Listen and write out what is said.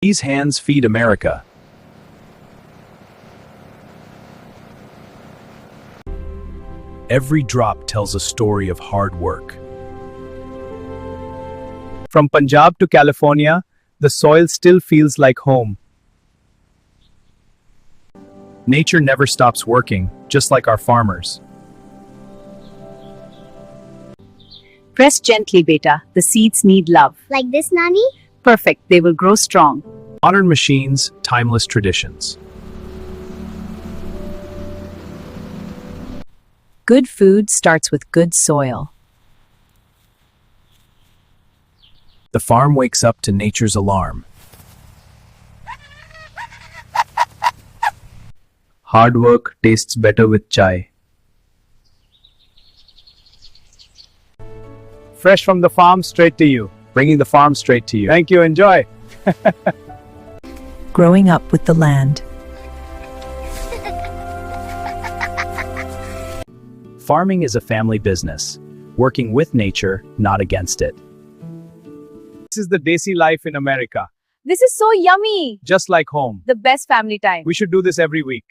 These hands feed America. Every drop tells a story of hard work. From Punjab to California, the soil still feels like home. Nature never stops working, just like our farmers. Press gently, beta. The seeds need love. Like this, Nani? Perfect. They will grow strong. Modern machines, timeless traditions. Good food starts with good soil. The farm wakes up to nature's alarm. Hard work tastes better with chai. Fresh from the farm straight to you. Bringing the farm straight to you. Thank you. Enjoy. Growing up with the land. Farming is a family business, working with nature, not against it. This is the Desi life in America. This is so yummy. Just like home. The best family time. We should do this every week.